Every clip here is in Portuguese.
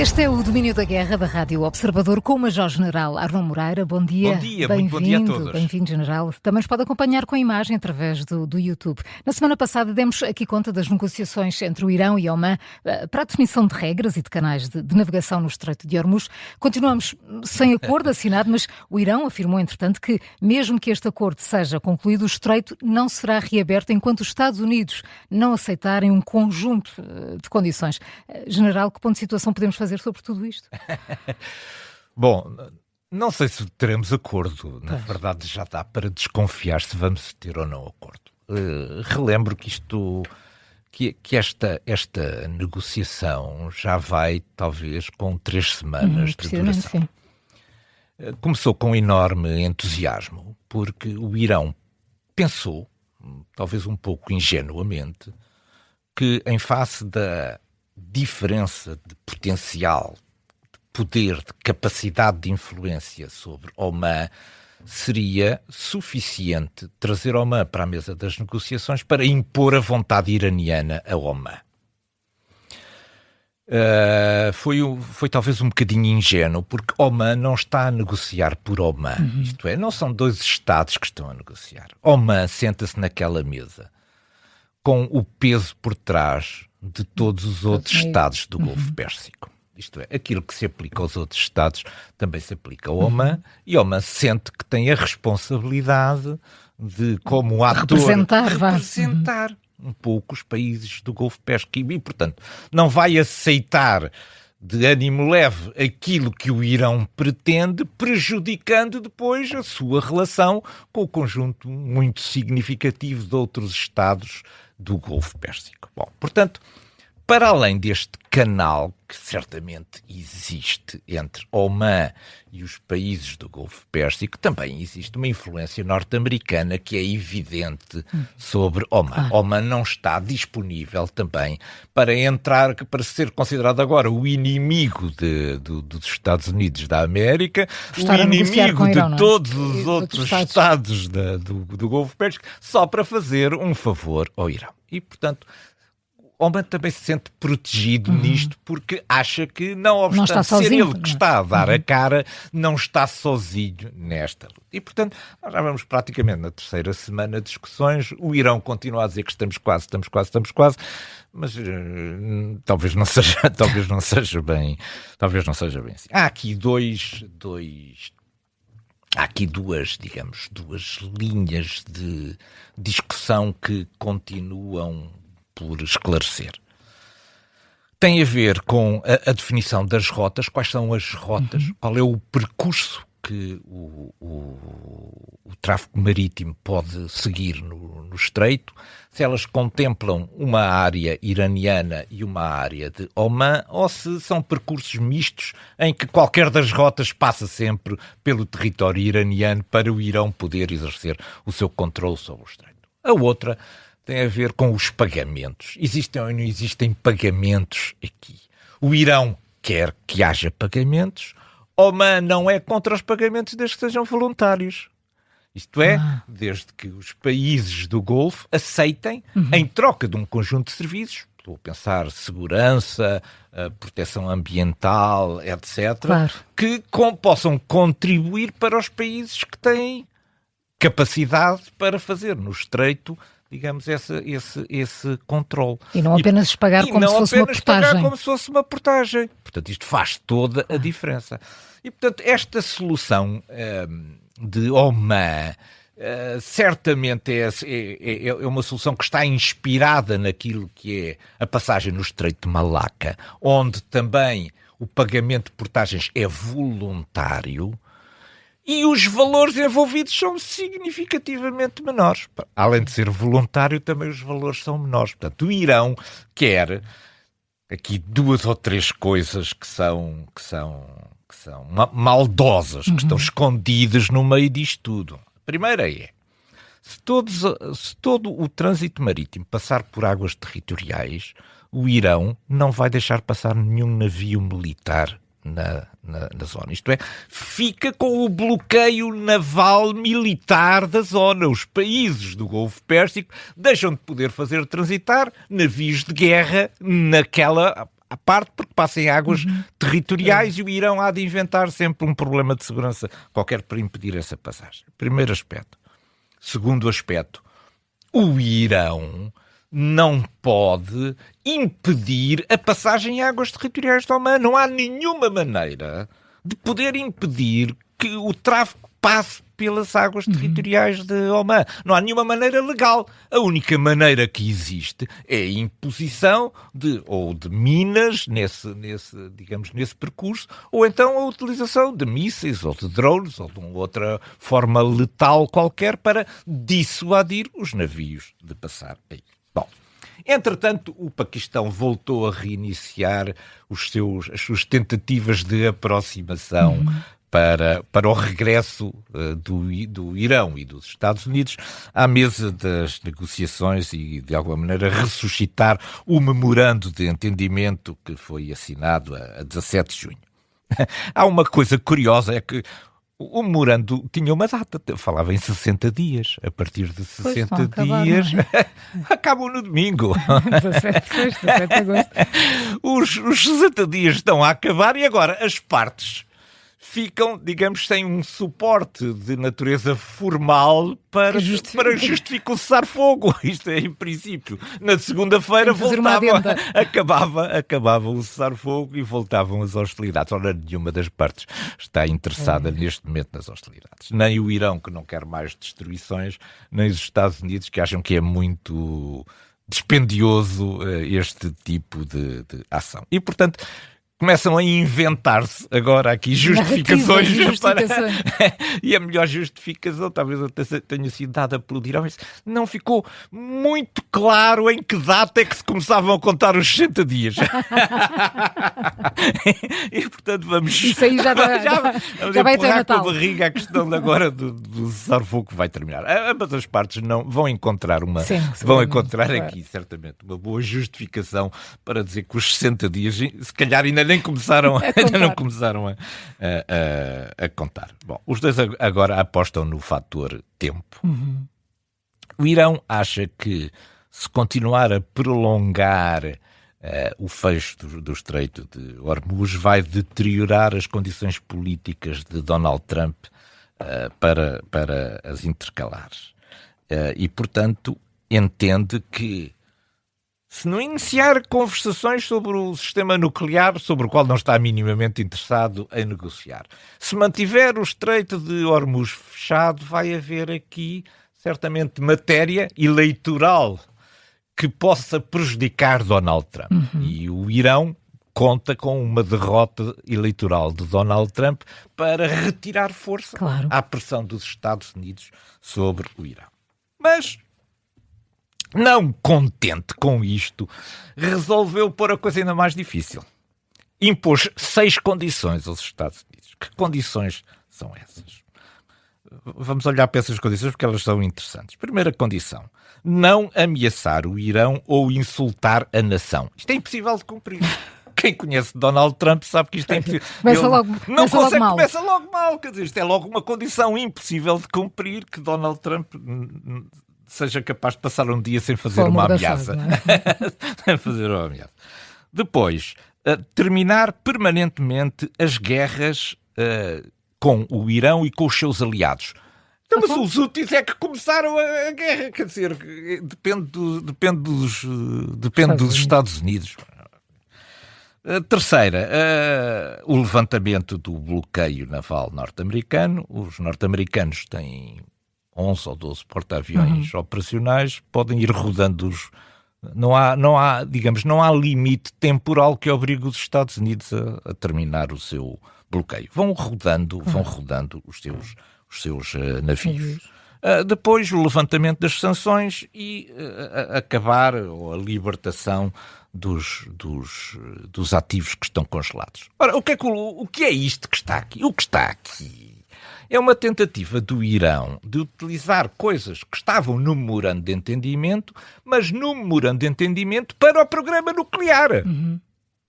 Este é o Domínio da Guerra da Rádio Observador com o Major-General Arnaud Moreira. Bom dia. Bom dia, muito bom dia a todos. Bem-vindo, General. Também nos pode acompanhar com a imagem através do YouTube. Na semana passada demos aqui conta das negociações entre o Irão e Omã para a definição de regras e de canais de navegação no Estreito de Hormuz. Continuamos sem acordo assinado, mas o Irão afirmou, entretanto, que mesmo que este acordo seja concluído, o Estreito não será reaberto enquanto os Estados Unidos não aceitarem um conjunto de condições. General, que ponto de situação podemos fazer sobre tudo isto? Bom, não sei se teremos acordo. Na verdade, já dá para desconfiar se vamos ter ou não acordo. Relembro que esta negociação já vai, talvez, com 3 semanas de duração. Sim. Começou com enorme entusiasmo, porque o Irão pensou, talvez um pouco ingenuamente, que em face da diferença de potencial, de poder, de capacidade de influência sobre Omã, seria suficiente trazer Omã para a mesa das negociações para impor a vontade iraniana a Omã. Foi talvez um bocadinho ingênuo, porque Omã não está a negociar por Omã. Isto é, não são 2 Estados que estão a negociar. Omã senta-se naquela mesa com o peso por trás de todos os outros Estados do Golfo Pérsico. Isto é, aquilo que se aplica aos outros Estados também se aplica ao Omã, e Omã sente que tem a responsabilidade de, como ator, representar um pouco os países do Golfo Pérsico e, portanto, não vai aceitar de ânimo leve aquilo que o Irão pretende, prejudicando depois a sua relação com o conjunto muito significativo de outros Estados do Golfo Pérsico. Bom, portanto, para além deste canal que certamente existe entre Omã e os países do Golfo Pérsico, também existe uma influência norte-americana que é evidente sobre Omã. Omã não está disponível também para entrar, para ser considerado agora o inimigo dos Estados Unidos da América, o inimigo de todos os outros Estados do Golfo Pérsico, só para fazer um favor ao Irão. E, portanto, Omã também se sente protegido nisto, porque acha que, não obstante ser ele que está a dar a cara, não está sozinho nesta luta. E, portanto, nós já vamos praticamente na 3ª semana de discussões. O Irão continua a dizer que estamos quase, mas talvez não seja bem assim. Há aqui duas linhas de discussão que continuam por esclarecer. Tem a ver com a definição das rotas, quais são as rotas, qual é o percurso que o tráfego marítimo pode seguir no Estreito, se elas contemplam uma área iraniana e uma área de Omã, ou se são percursos mistos em que qualquer das rotas passa sempre pelo território iraniano para o Irão poder exercer o seu controle sobre o Estreito. A outra tem a ver com os pagamentos. Existem ou não existem pagamentos aqui? O Irão quer que haja pagamentos. Omã não é contra os pagamentos desde que sejam voluntários. Isto é, desde que os países do Golfo aceitem, em troca de um conjunto de serviços, estou a pensar segurança, proteção ambiental, etc., que possam contribuir para os países que têm capacidade para fazer no Estreito, digamos, esse controle. E não apenas pagar como se fosse uma portagem. Pagar como se fosse uma portagem. Portanto, isto faz toda a diferença. E, portanto, esta solução de Omã certamente é uma solução que está inspirada naquilo que é a passagem no Estreito de Malaca, onde também o pagamento de portagens é voluntário, e os valores envolvidos são significativamente menores. Além de ser voluntário, também os valores são menores. Portanto, o Irão quer aqui 2 ou 3 coisas que são maldosas, que estão escondidas no meio disto tudo. A primeira é, se todo o trânsito marítimo passar por águas territoriais, o Irão não vai deixar passar nenhum navio militar na zona. Isto é, fica com o bloqueio naval militar da zona. Os países do Golfo Pérsico deixam de poder fazer transitar navios de guerra naquela à parte, porque passa em águas territoriais e o Irão há de inventar sempre um problema de segurança qualquer para impedir essa passagem. Primeiro aspecto. Segundo aspecto, o Irão não pode impedir a passagem em águas territoriais de Omã. Não há nenhuma maneira de poder impedir que o tráfico passe pelas águas territoriais de Omã. Não há nenhuma maneira legal. A única maneira que existe é a imposição de minas nesse percurso, ou então a utilização de mísseis ou de drones ou de uma outra forma letal qualquer para dissuadir os navios de passar aí. Bom, entretanto, o Paquistão voltou a reiniciar as suas tentativas de aproximação para o regresso do Irão e dos Estados Unidos à mesa das negociações e, de alguma maneira, ressuscitar o memorando de entendimento que foi assinado a 17 de junho. Há uma coisa curiosa, é que o memorando tinha uma data, falava em 60 dias. A partir de 60 dias, acabam no domingo. 17 de agosto. Os 60 dias estão a acabar e agora as partes ficam, digamos, sem um suporte de natureza formal para justificar o cessar-fogo. Isto é, em princípio. Na segunda-feira acabava o cessar-fogo e voltavam as hostilidades. Ora, nenhuma das partes está interessada neste momento nas hostilidades. Nem o Irão, que não quer mais destruições, nem os Estados Unidos, que acham que é muito dispendioso este tipo de ação. E, portanto, começam a inventar-se agora aqui justificações. E a melhor justificação, talvez até tenha sido dada pelo Irão, não ficou muito claro em que data é que se começavam a contar os 60 dias. E, portanto, isso aí já vai ter Natal. Com a barriga a questão de agora do cessar-fogo que vai terminar. Ambas as partes vão encontrar aqui, certamente, uma boa justificação para dizer que os 60 dias, se calhar ainda não começaram a contar. Bom, os dois agora apostam no fator tempo. O Irão acha que, se continuar a prolongar o fecho do Estreito de Hormuz, vai deteriorar as condições políticas de Donald Trump para as intercalar. E, portanto, entende que, se não iniciar conversações sobre o sistema nuclear, sobre o qual não está minimamente interessado em negociar, se mantiver o Estreito de Hormuz fechado, vai haver aqui, certamente, matéria eleitoral que possa prejudicar Donald Trump. E o Irão conta com uma derrota eleitoral de Donald Trump para retirar força à pressão dos Estados Unidos sobre o Irão. Mas, não contente com isto, resolveu pôr a coisa ainda mais difícil. Impôs 6 condições aos Estados Unidos. Que condições são essas? Vamos olhar para essas condições porque elas são interessantes. Primeira condição: não ameaçar o Irão ou insultar a nação. Isto é impossível de cumprir. Quem conhece Donald Trump sabe que isto é impossível. Começa logo mal. Quer dizer, isto é logo uma condição impossível de cumprir, que Donald Trump seja capaz de passar um dia sem fazer uma ameaça. Sem fazer uma ameaça. Depois, terminar permanentemente as guerras com o Irão e com os seus aliados. Então, mas os úteis é que começaram a guerra. Quer dizer, depende dos Estados Unidos. Terceira, o levantamento do bloqueio naval norte-americano. Os norte-americanos têm 11 ou 12 porta-aviões operacionais, podem ir rodando-os. Não há limite temporal que obrigue os Estados Unidos a terminar o seu bloqueio. Vão rodando os seus navios. Depois, o levantamento das sanções e acabar ou a libertação dos ativos que estão congelados. Ora, o que é isto que está aqui? O que está aqui é uma tentativa do Irão de utilizar coisas que estavam no memorando de entendimento, mas no memorando de entendimento para o programa nuclear.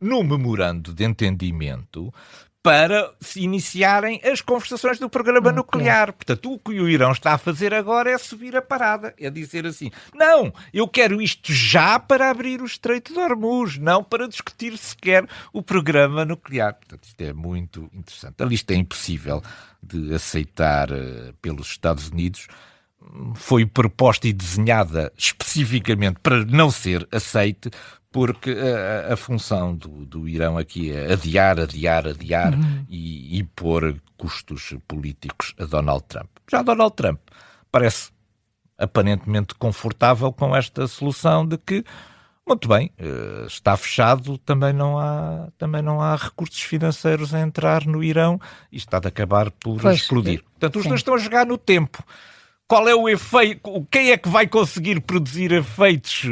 No memorando de entendimento para se iniciarem as conversações do programa nuclear. Portanto, o que o Irão está a fazer agora é subir a parada, é dizer assim, não, eu quero isto já para abrir o Estreito de Hormuz, não para discutir sequer o programa nuclear. Portanto, isto é muito interessante. A lista é impossível de aceitar pelos Estados Unidos. Foi proposta e desenhada especificamente para não ser aceite, porque a função do Irão aqui é adiar e pôr custos políticos a Donald Trump. Já Donald Trump parece aparentemente confortável com esta solução de que, muito bem, está fechado, também não há recursos financeiros a entrar no Irão e está de acabar por explodir. Portanto, os dois estão a jogar no tempo. Qual é o efeito? Quem é que vai conseguir produzir efeitos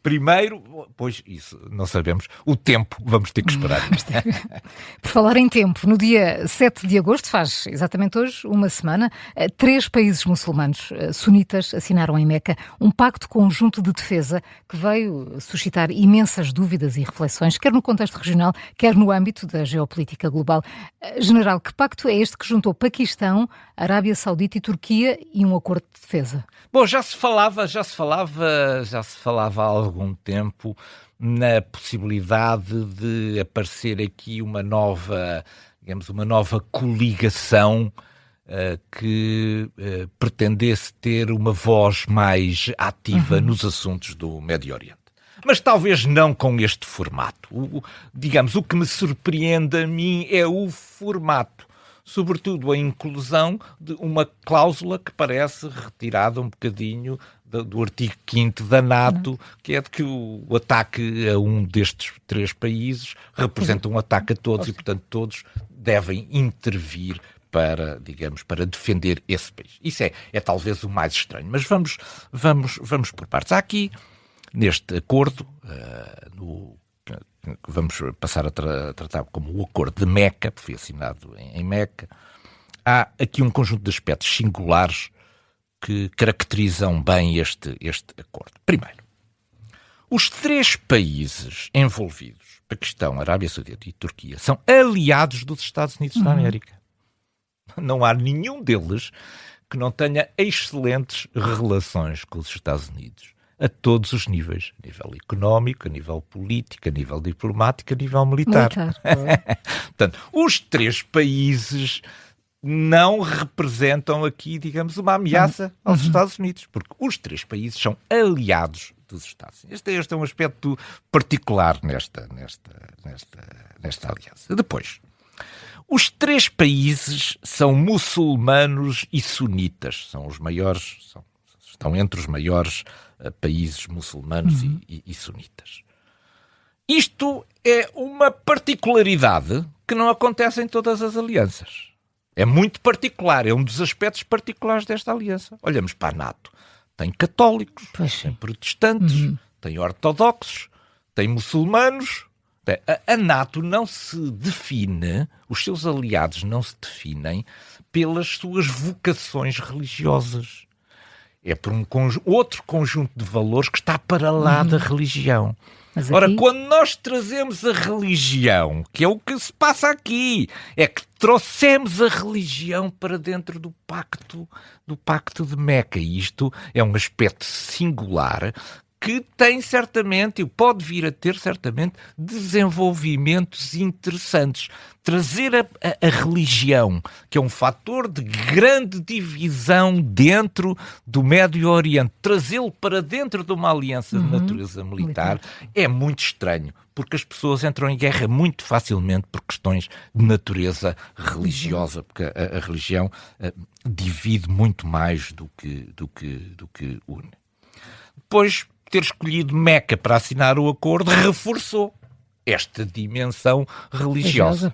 primeiro? Pois isso não sabemos. O tempo vamos ter que esperar. Por falar em tempo, no dia 7 de agosto, faz exatamente hoje uma semana, 3 países muçulmanos sunitas assinaram em Meca um pacto conjunto de defesa que veio suscitar imensas dúvidas e reflexões, quer no contexto regional, quer no âmbito da geopolítica global. General, que pacto é este que juntou Paquistão, Arábia Saudita e Turquia e um acordo de defesa? Bom, já se falava há algum tempo na possibilidade de aparecer aqui uma nova coligação que pretendesse ter uma voz mais ativa nos assuntos do Médio Oriente. Mas talvez não com este formato. O que me surpreende a mim é o formato. Sobretudo a inclusão de uma cláusula que parece retirada um bocadinho do artigo 5º da NATO, que é de que o ataque a um destes 3 países representa um ataque a todos e, portanto, todos devem intervir para defender esse país. Isso é talvez o mais estranho. Mas vamos por partes. Há aqui, neste acordo, que vamos passar a tratar como o Acordo de Meca, porque foi assinado em Meca, há aqui um conjunto de aspectos singulares que caracterizam bem este acordo. Primeiro, os 3 países envolvidos, Paquistão, Arábia Saudita e Turquia, são aliados dos Estados Unidos da América. Não há nenhum deles que não tenha excelentes relações com os Estados Unidos, a todos os níveis, a nível económico, a nível político, a nível diplomático, a nível militar. Portanto, os 3 países não representam aqui, uma ameaça aos Estados Unidos, porque os 3 países são aliados dos Estados Unidos. Este é um aspecto particular nesta aliança. Depois, os 3 países são muçulmanos e sunitas, são os maiores, estão entre os maiores países muçulmanos e sunitas. Isto é uma particularidade que não acontece em todas as alianças. É muito particular, é um dos aspectos particulares desta aliança. Olhamos para a NATO. Tem católicos, tem protestantes, tem ortodoxos, tem muçulmanos. A NATO não se define, os seus aliados não se definem pelas suas vocações religiosas. É por outro conjunto de valores que está para lá da religião. Mas Ora, aqui... quando nós trazemos a religião, que é o que se passa aqui, é que trouxemos a religião para dentro do pacto de Meca. E isto é um aspecto singular que tem certamente, e pode vir a ter certamente, desenvolvimentos interessantes. Trazer a religião, que é um fator de grande divisão dentro do Médio Oriente, trazê-lo para dentro de uma aliança de natureza militar é muito estranho, porque as pessoas entram em guerra muito facilmente por questões de natureza religiosa, porque a religião divide muito mais do que une. Depois, ter escolhido Meca para assinar o acordo reforçou esta dimensão religiosa.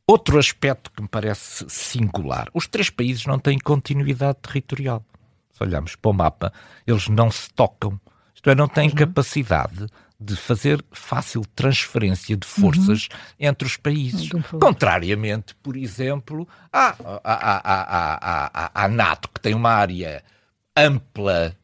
Outro aspecto que me parece singular: os 3 países não têm continuidade territorial. Se olharmos para o mapa, eles não se tocam. Isto é, não têm capacidade de fazer fácil transferência de forças entre os países. Contrariamente, por exemplo, à NATO, que tem uma área ampla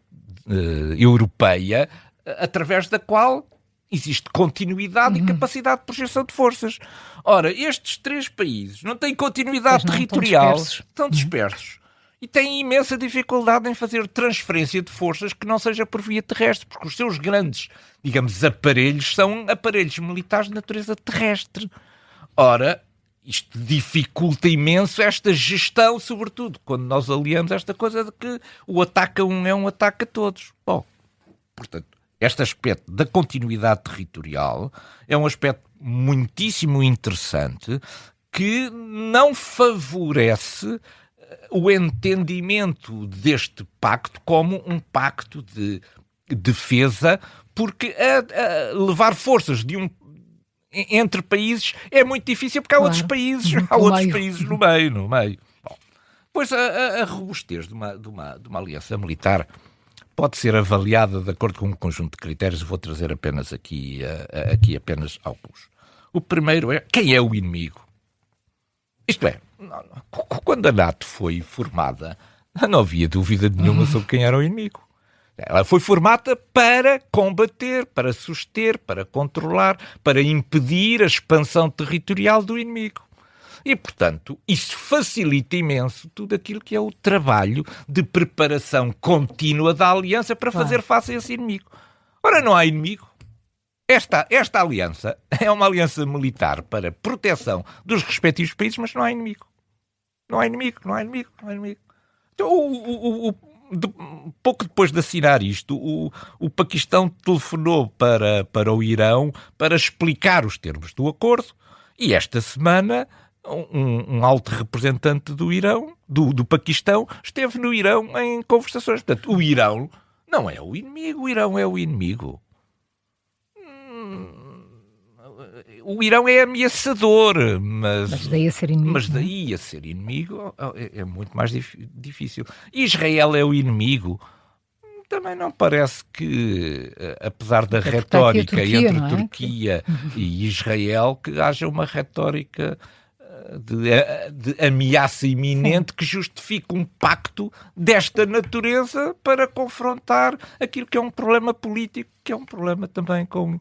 europeia, através da qual existe continuidade e capacidade de projeção de forças. Ora, estes 3 países não têm continuidade territorial, estão dispersos. E têm imensa dificuldade em fazer transferência de forças que não seja por via terrestre, porque os seus grandes, digamos, aparelhos são aparelhos militares de natureza terrestre. Ora, isto dificulta imenso esta gestão, sobretudo quando nós aliamos esta coisa de que o ataque a um é um ataque a todos. Bom, portanto, este aspecto da continuidade territorial é um aspecto muitíssimo interessante que não favorece o entendimento deste pacto como um pacto de defesa, porque levar forças entre países é muito difícil, porque há outros países, no meio. Bom, pois a robustez de uma aliança militar pode ser avaliada de acordo com um conjunto de critérios. Eu vou trazer apenas aqui apenas alguns. O primeiro é quem é o inimigo. Isto é, quando a NATO foi formada, não havia dúvida nenhuma sobre quem era o inimigo. Ela foi formada para combater, para suster, para controlar, para impedir a expansão territorial do inimigo. E, portanto, isso facilita imenso tudo aquilo que é o trabalho de preparação contínua da aliança para fazer face a esse inimigo. Ora, não há inimigo. Esta aliança é uma aliança militar para proteção dos respectivos países, mas não há inimigo. Não há inimigo. Então, pouco depois de assinar isto, o Paquistão telefonou para o Irão para explicar os termos do acordo, e esta semana um alto representante do Irão, do Paquistão, esteve no Irão em conversações. Portanto, o Irão não é o inimigo, o Irão é o inimigo. O Irão é ameaçador, mas daí a ser inimigo. Mas daí a ser inimigo é muito mais difícil. Israel é o inimigo. Também não parece que, apesar da retórica entre Turquia e Israel, que haja uma retórica de ameaça iminente que justifique um pacto desta natureza para confrontar aquilo que é um problema político, que é um problema também com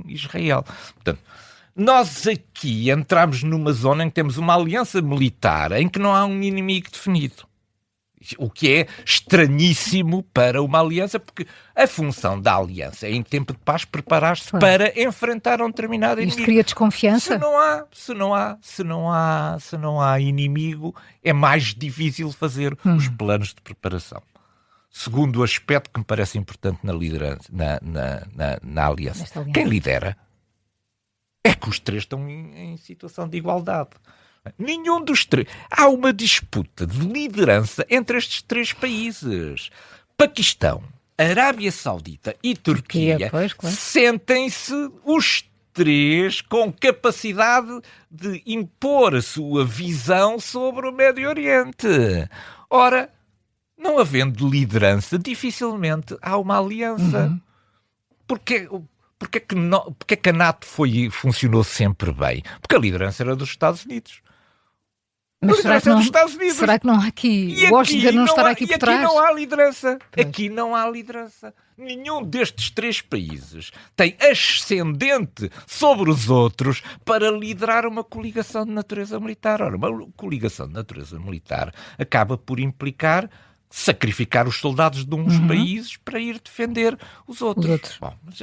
Israel. Portanto, nós aqui entramos numa zona em que temos uma aliança militar em que não há um inimigo definido. O que é estranhíssimo para uma aliança, porque a função da aliança é, em tempo de paz, preparar-se para enfrentar um determinado inimigo. Isto cria desconfiança? Se não há inimigo, é mais difícil fazer os planos de preparação. Segundo aspecto que me parece importante na liderança, na aliança. Quem lidera é que os 3 estão em situação de igualdade. Nenhum dos 3. Há uma disputa de liderança entre estes 3 países. Paquistão, Arábia Saudita e Turquia sentem-se os 3 com capacidade de impor a sua visão sobre o Médio Oriente. Ora, não havendo liderança, dificilmente há uma aliança. Porque é que a NATO funcionou sempre bem? Porque a liderança era dos Estados Unidos. Mas será que não há aqui? Washington não estará aqui por trás? Aqui não há liderança. Aqui não há liderança. Nenhum destes 3 países tem ascendente sobre os outros para liderar uma coligação de natureza militar. Ora, uma coligação de natureza militar acaba por implicar sacrificar os soldados de uns países para ir defender os outros. Bom, mas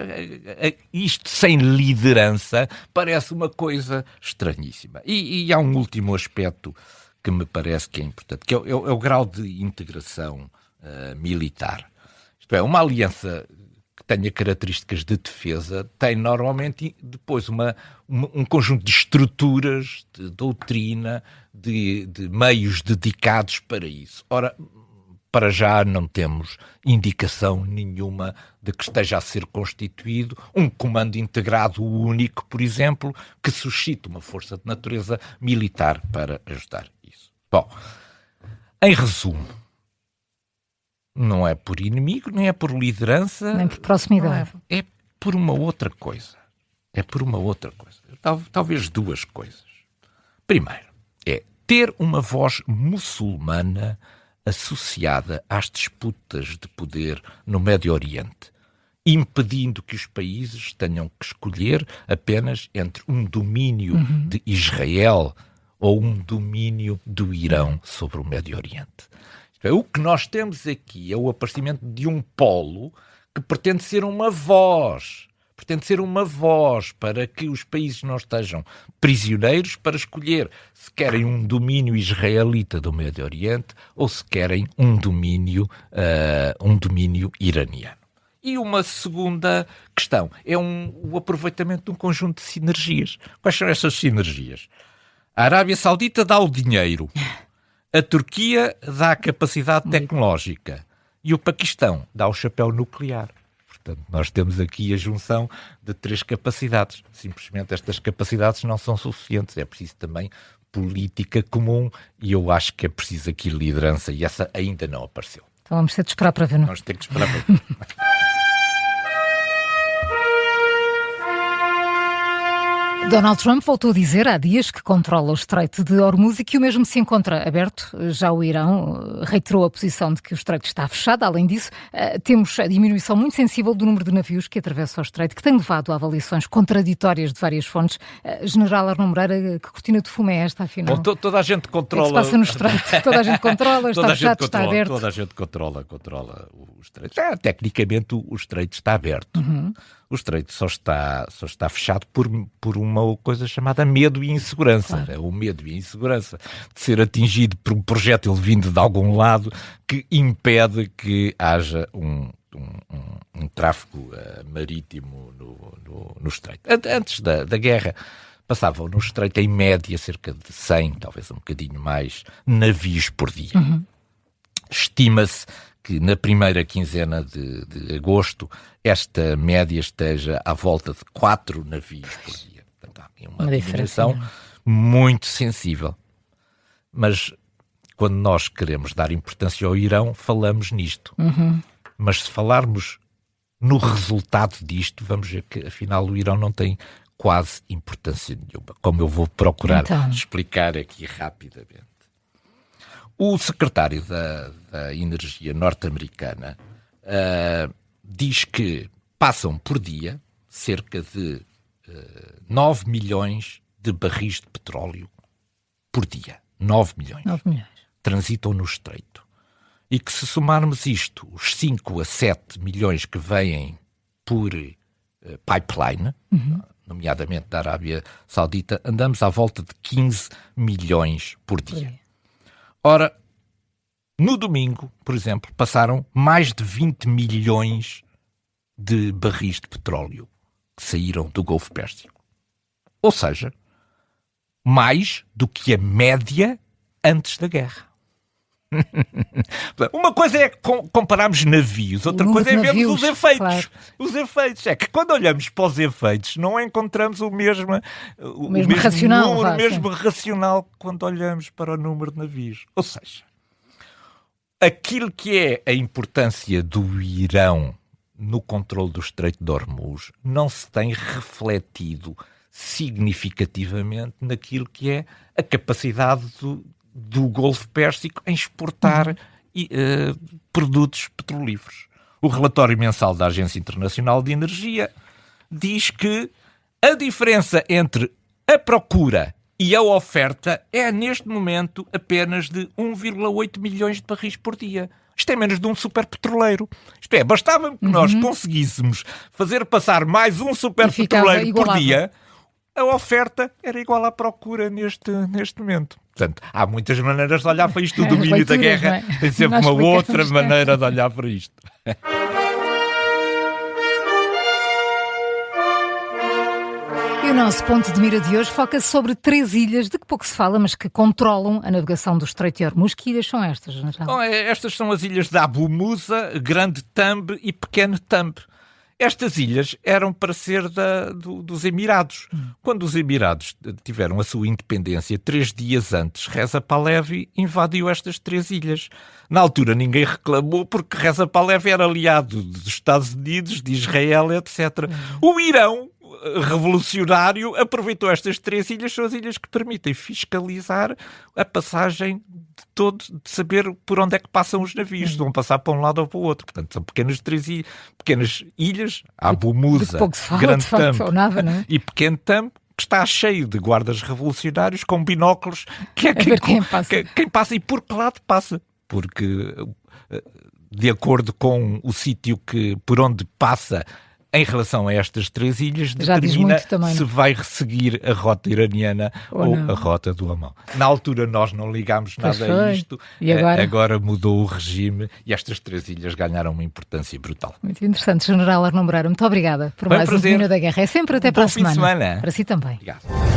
isto sem liderança parece uma coisa estranhíssima. E há um último aspecto que me parece que é importante, que é o grau de integração militar. Isto é, uma aliança que tenha características de defesa tem normalmente depois um conjunto de estruturas, de doutrina, de meios dedicados para isso. Ora, para já não temos indicação nenhuma de que esteja a ser constituído um comando integrado único, por exemplo, que suscite uma força de natureza militar para ajudar isso. Bom, em resumo, não é por inimigo, nem é por liderança, nem por proximidade. É por uma outra coisa. Talvez 2 coisas. Primeiro, é ter uma voz muçulmana associada às disputas de poder no Médio Oriente impedindo que os países tenham que escolher apenas entre um domínio de Israel ou um domínio do Irão sobre o Médio Oriente. O que nós temos aqui é o aparecimento de um polo que pretende ser uma voz para que os países não estejam prisioneiros para escolher se querem um domínio israelita do Médio Oriente ou se querem um domínio iraniano. E uma segunda questão é o aproveitamento de um conjunto de sinergias. Quais são essas sinergias? A Arábia Saudita dá o dinheiro, a Turquia dá a capacidade tecnológica e o Paquistão dá o chapéu nuclear. Portanto, nós temos aqui a junção de 3 capacidades. Simplesmente estas capacidades não são suficientes. É preciso também política comum e eu acho que é preciso aqui liderança e essa ainda não apareceu. Então vamos ter de esperar para ver, não? Vamos ter que esperar para ver. Donald Trump voltou a dizer há dias que controla o Estreito de Hormuz e que o mesmo se encontra aberto. Já o Irão reiterou a posição de que o Estreito está fechado. Além disso, temos a diminuição muito sensível do número de navios que atravessam o Estreito, que tem levado a avaliações contraditórias de várias fontes. General Arnaud Moreira, que cortina de fumo é esta, afinal? Bom, toda a gente controla... O que se passa no Estreito? Toda a gente controla, está fechado, está aberto? Toda a gente controla o Estreito. Tecnicamente o Estreito está aberto. O Estreito só está fechado por uma coisa chamada medo e insegurança. Claro. É o medo e a insegurança de ser atingido por um projétil vindo de algum lado que impede que haja um tráfego marítimo no Estreito. Antes da guerra, passavam no Estreito em média cerca de 100, talvez um bocadinho mais, navios por dia. Estima-se que na primeira quinzena de agosto esta média esteja à volta de 4 navios por dia. Portanto, há aqui uma diminuição muito sensível. Mas quando nós queremos dar importância ao Irão, falamos nisto. Mas se falarmos no resultado disto, vamos ver que afinal o Irão não tem quase importância nenhuma, como eu vou procurar explicar aqui rapidamente. O secretário da Energia norte-americana diz que passam por dia cerca de 9 milhões de barris de petróleo por dia. 9 milhões. 9 milhões. Transitam no Estreito. E que se somarmos isto, os 5 a 7 milhões que vêm por pipeline, nomeadamente da Arábia Saudita, andamos à volta de 15 milhões por dia. Ora, no domingo, por exemplo, passaram mais de 20 milhões de barris de petróleo que saíram do Golfo Pérsico. Ou seja, mais do que a média antes da guerra. Uma coisa é compararmos navios, outra coisa é vermos os efeitos. Claro. Os efeitos. É que quando olhamos para os efeitos não encontramos o mesmo racional, número, o mesmo racional quando olhamos para o número de navios. Ou seja, aquilo que é a importância do Irão no controle do Estreito de Hormuz não se tem refletido significativamente naquilo que é a capacidade do Golfo Pérsico em exportar produtos petrolíferos. O relatório mensal da Agência Internacional de Energia diz que a diferença entre a procura e a oferta é, neste momento, apenas de 1,8 milhões de barris por dia. Isto é menos de um superpetroleiro. Isto é, bastava que nós conseguíssemos fazer passar mais um superpetroleiro por dia, a oferta era igual à procura neste momento. Portanto, há muitas maneiras de olhar para isto. O domínio da guerra tem sempre uma outra maneira de olhar para isto. E o nosso ponto de mira de hoje foca-se sobre 3 ilhas de que pouco se fala, mas que controlam a navegação do Estreito de Hormuz. Que ilhas são estas, General? Bom, estas são as ilhas de Abu Musa, Grande Tamb e Pequeno Tamb. Estas ilhas eram para ser dos Emirados. Quando os Emirados tiveram a sua independência, 3 dias antes, Reza Pahlavi invadiu estas 3 ilhas. Na altura ninguém reclamou porque Reza Pahlavi era aliado dos Estados Unidos, de Israel, etc. O Irão revolucionário aproveitou estas 3 ilhas, são as ilhas que permitem fiscalizar a passagem todo de saber por onde é que passam os navios, se vão passar para um lado ou para o outro. Portanto, são pequenas ilhas, Abu Musa, pouco se fala, Grande de facto, Tampo ou nada, não é? e Pequeno Tampo, que está cheio de guardas revolucionários com binóculos, que é ver quem passa. quem passa e por que lado passa. Porque, de acordo com o sítio por onde passa em relação a estas 3 ilhas, Já diz determina muito também, se vai seguir a rota iraniana ou não. a rota do Omão. Na altura nós não ligámos Pois nada foi. a isto, E agora? agora mudou o regime e estas 3 ilhas ganharam uma importância brutal. Muito interessante, General Arnon Moreira. Muito obrigada por Foi um mais um prazer. Domínio da Guerra. É sempre até para Bom a fim de semana. semana. Para si também. Obrigado.